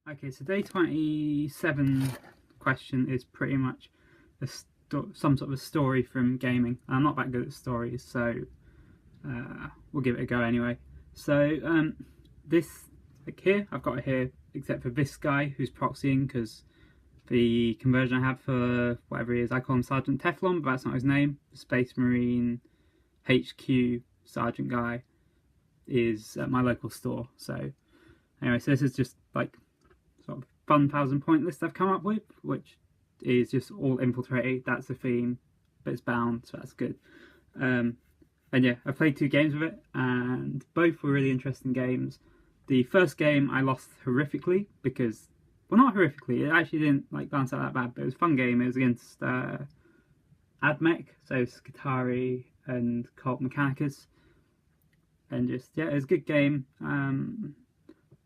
Okay, so day 27 question is pretty much some sort of a story from gaming. I'm not that good at stories, so we'll give it a go anyway. So this, like here, I've got it here, except for this guy who's proxying, because the conversion I have for whatever he is, I call him Sergeant Teflon, but that's not his name. The Space Marine HQ Sergeant guy is at my local store. So anyway, so this is just like sort of fun 1,000 point list I've come up with, which is just all infiltrated. That's the theme, but it's bound, so that's good. And yeah, I played 2 games with it, and both were really interesting games. The first game I lost horrifically because, well, not horrifically, it actually didn't like bounce out that bad, but it was a fun game. It was against Admech, so Skitarii and Cult Mechanicus, and just, yeah, it was a good game.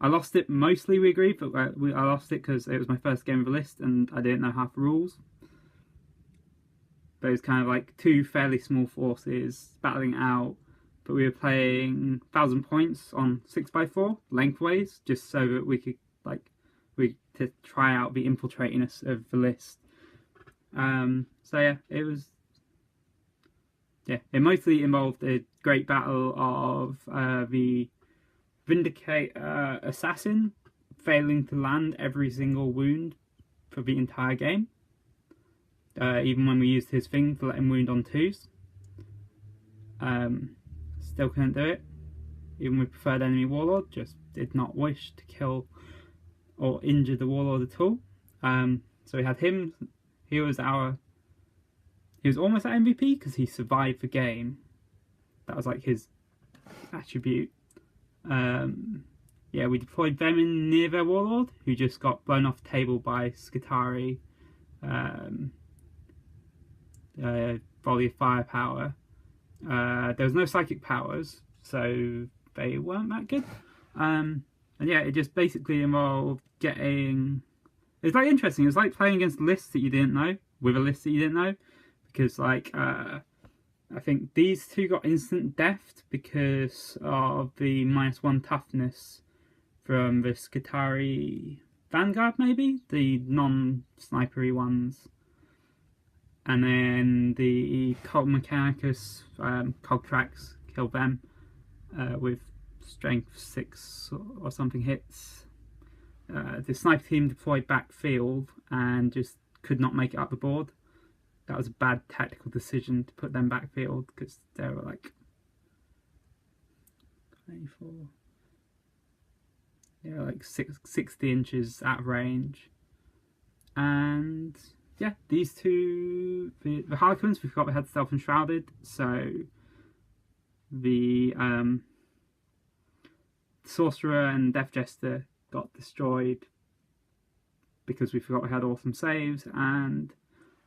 I lost it mostly, we agreed, but I lost it because it was my first game of the list and I didn't know half the rules. But it was kind of like 2 fairly small forces battling it out, but we were playing 1,000 points on 6x4 lengthways, just so that we could to try out the infiltratiness of the list. So yeah, it mostly involved a great battle of the Vindicate Assassin failing to land every single wound for the entire game, even when we used his thing to let him wound on 2s. Still couldn't do it. Even with preferred enemy warlord, just did not wish to kill or injure the warlord at all. So we had him. He was almost at MVP because he survived the game. That was like his attribute. Yeah, we deployed them in near their warlord, who just got blown off the table by Skitarii, volley of firepower. There was no psychic powers, so they weren't that good. And yeah, it just basically involved getting... It's like interesting. It was like playing against lists that you didn't know, with a list that you didn't know, because like I think these 2 got instant death because of the -1 toughness from the Skitarii Vanguard, maybe? The non-snipery ones. And then the Cult Mechanicus Cogtrax killed them with strength 6 or something hits. The sniper team deployed backfield and just could not make it up the board. That was a bad tactical decision to put them backfield because they were like 24. Yeah, like 60 inches out of range. And yeah, these 2, the Harlequins, we forgot we had Stealth Enshrouded, so the Sorcerer and Death Jester got destroyed because we forgot we had awesome saves, and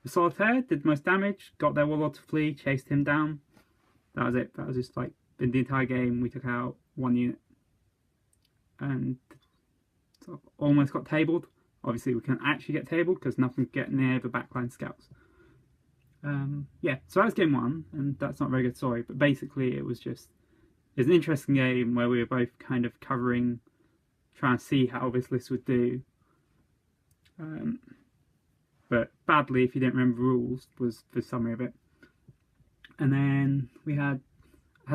the Solitaire did the most damage, got their warlord to flee, chased him down. That was it. That was just like, in the entire game, we took out 1 unit. And sort of almost got tabled. Obviously, we couldn't actually get tabled because nothing could get near the backline scouts. Yeah, so that was game 1, and that's not a very good story, but basically it was an interesting game where we were both kind of trying to see how this list would do. But badly, if you didn't remember rules, was the summary of it. And then we had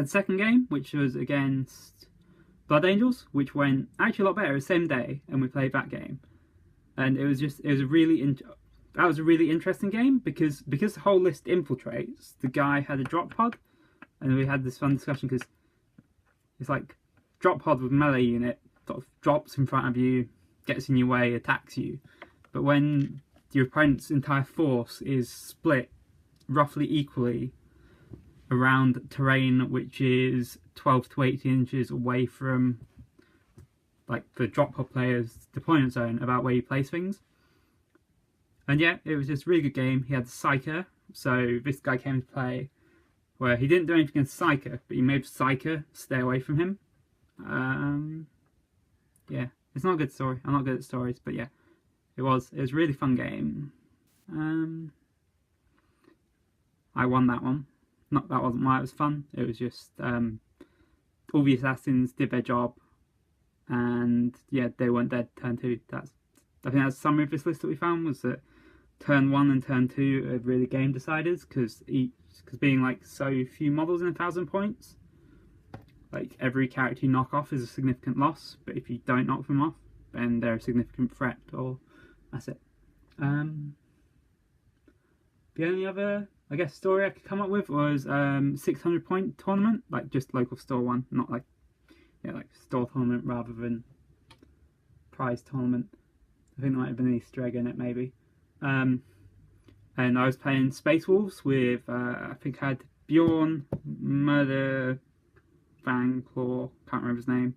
second game, which was against Blood Angels, which went actually a lot better. It was the same day, and we played that game, and that was a really interesting game because the whole list infiltrates. The guy had a drop pod, and we had this fun discussion because it's like drop pod with melee unit sort of drops in front of you, gets in your way, attacks you, but when your opponent's entire force is split roughly equally around terrain which is 12 to 18 inches away from like the drop pod player's deployment zone about where you place things. And yeah, it was just a really good game. He had the Psyker, so this guy came into play where he didn't do anything against Psyker, but he made Psyker stay away from him. Yeah, it's not a good story. I'm not good at stories, but yeah, it was a really fun game. I won that one. That wasn't why it was fun. It was just all the assassins did their job. and yeah, they weren't dead turn 2. I think that's the summary of this list that we found, was that turn 1 and turn 2 are really game deciders, because being like so few models in 1,000 points, like every character you knock off is a significant loss, but if you don't knock them off, then they're a significant threat, or that's it. The only other, I guess, story I could come up with was 600 point tournament, like just local store one, not like, yeah, like store tournament rather than prize tournament. I think there might have been an Easter egg in it, maybe. And I was playing Space Wolves with, I think I had Bjorn, Murder, Fang, Claw, can't remember his name,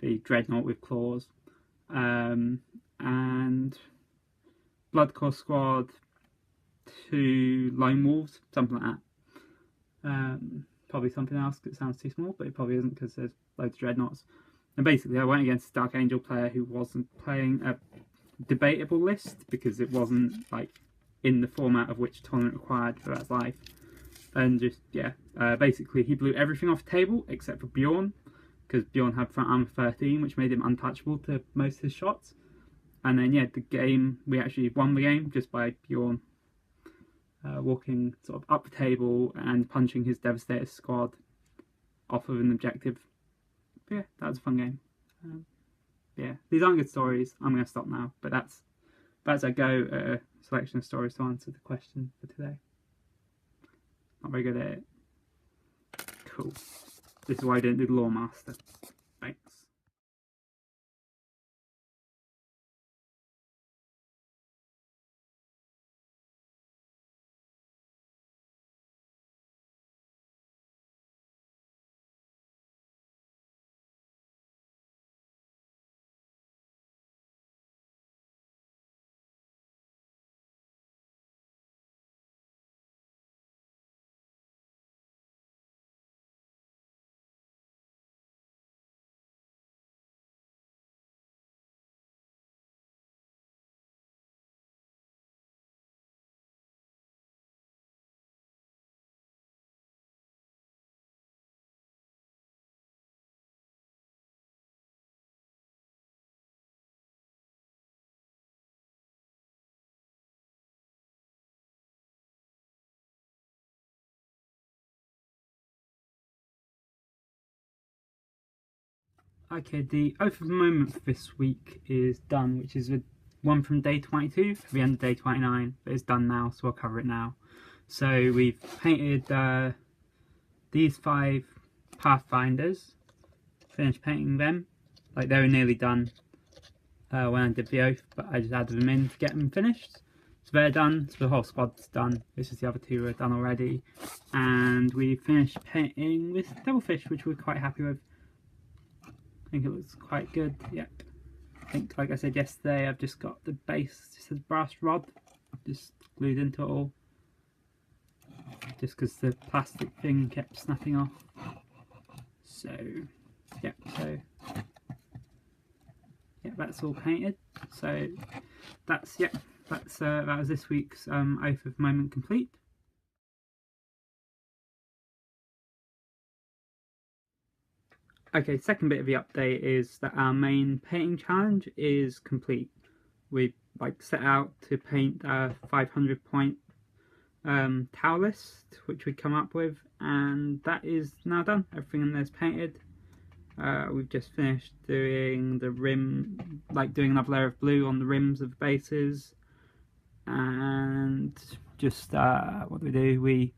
the Dreadnought with claws, and Bloodcore Squad, 2 Lone Wolves, something like that. Probably something else because it sounds too small, but it probably isn't because there's loads of Dreadnoughts. And basically I went against a Dark Angel player who wasn't playing a debatable list because it wasn't like in the format of which tournament required for that's life. And just, yeah, basically he blew everything off the table except for Bjorn, because Bjorn had front armor 13, which made him untouchable to most of his shots. And then, yeah, we actually won the game just by Bjorn walking sort of up the table and punching his Devastator squad off of an objective. But yeah, that was a fun game. Yeah, these aren't good stories. I'm going to stop now, but that's a go at a selection of stories to answer the question for today. Not very good at it. Cool. This is why I didn't do the Lore Master. Thanks. Okay, the Oath of the Moment for this week is done, which is one from day 22 for the end of day 29, but it's done now, so I'll cover it now. So we've painted these 5 Pathfinders, finished painting them, like they were nearly done when I did the Oath, but I just added them in to get them finished. So they're done, so the whole squad's done. This is the other 2 are done already, and we finished painting this Devilfish, which we're quite happy with. I think it looks quite good. Yep. I think, like I said yesterday, I've just got the base, just a brass rod, just glued into it all. Just because the plastic thing kept snapping off. So, yeah, that's all painted. So, that was this week's Oath of the Moment complete. Okay, second bit of the update is that our main painting challenge is complete. We set out to paint a 500 point towel list, which we come up with, and that is now done. Everything in there is painted. We've just finished doing the rim, doing another layer of blue on the rims of the bases, and just what do? We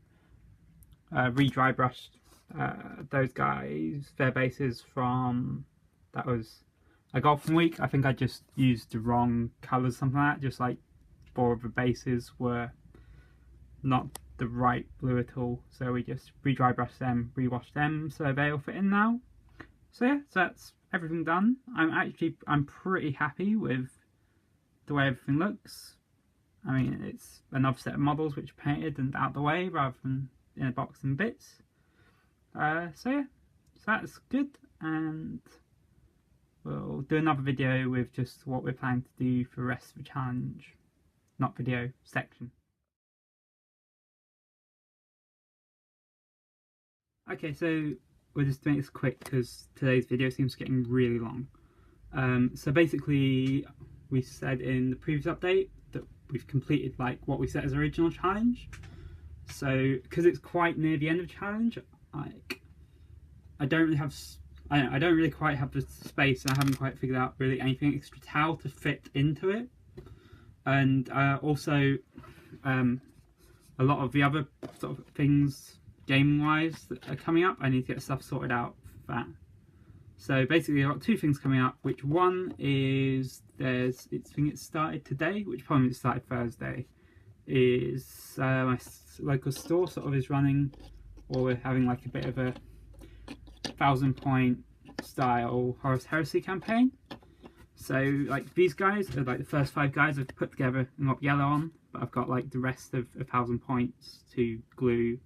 re-dry brushed those guys, their bases from, that was a golfing week. I think I just used the wrong colours, something like that, just like 4 of the bases were not the right blue at all, so we just re-dry brushed them, re-washed them, so they all fit in now. So yeah, so that's everything done. I'm pretty happy with the way everything looks. I mean, it's another set of models which are painted and out the way rather than in a box and bits. So yeah, so that's good, and we'll do another video with just what we're planning to do for the rest of the challenge. Not video, section. Okay, so we're just doing this quick because today's video seems getting really long. So basically, we said in the previous update that we've completed like what we set as original challenge. So because it's quite near the end of the challenge, I don't really quite have the space, and I haven't quite figured out really anything extra towel to fit into it. And also a lot of the other sort of things gaming wise that are coming up, I need to get stuff sorted out for that. So basically I've got two things coming up, which one is I think it started today, which probably started Thursday, is my local store sort of is running, or we're having like a bit of a 1,000-point style Horus Heresy campaign. So like these guys are like the first 5 guys I've put together and got yellow on, but I've got like the rest of 1,000 points to glue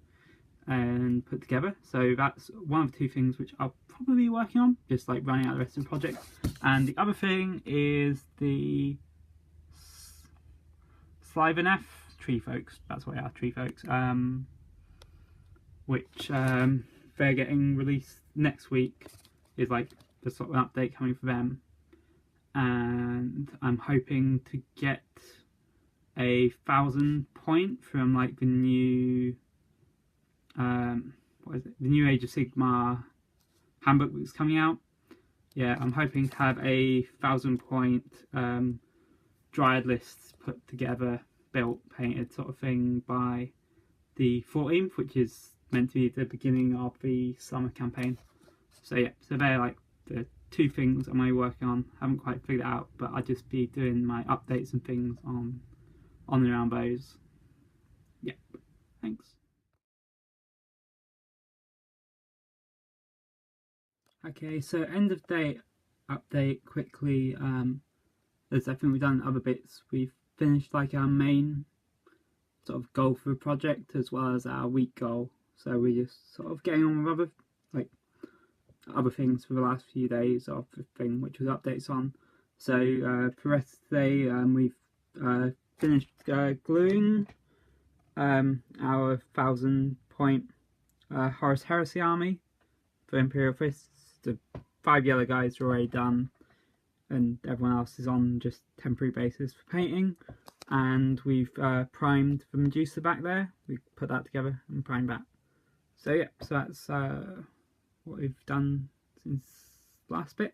and put together. So that's one of the two things which I'll probably be working on, just like running out the rest of the project. And the other thing is the Sliveneth Tree Folks, that's what they are, Tree Folks, which they're getting released next week, is like the sort of update coming for them. And I'm hoping to get a 1,000 point from like the new what is it? The new Age of Sigmar handbook that's coming out. Yeah, I'm hoping to have a 1,000 point Dryad lists put together, built, painted sort of thing by the 14th, which is meant to be the beginning of the summer campaign. So yeah, so they're like the two things I'm only working on. Haven't quite figured it out, but I'll just be doing my updates and things on and around those. Yeah, thanks. Okay, so end of day update quickly. As I think we've done other bits, we've finished like our main sort of goal for the project as well as our week goal. So we're just sort of getting on with other things for the last few days of the thing, which was updates on. So for the rest of today, we've finished gluing our 1,000 point Horus Heresy army for Imperial Fists. The 5 yellow guys are already done, and everyone else is on just temporary basis for painting. And we've primed the Medusa back there. We put that together and primed that. So yeah, so that's what we've done since last bit.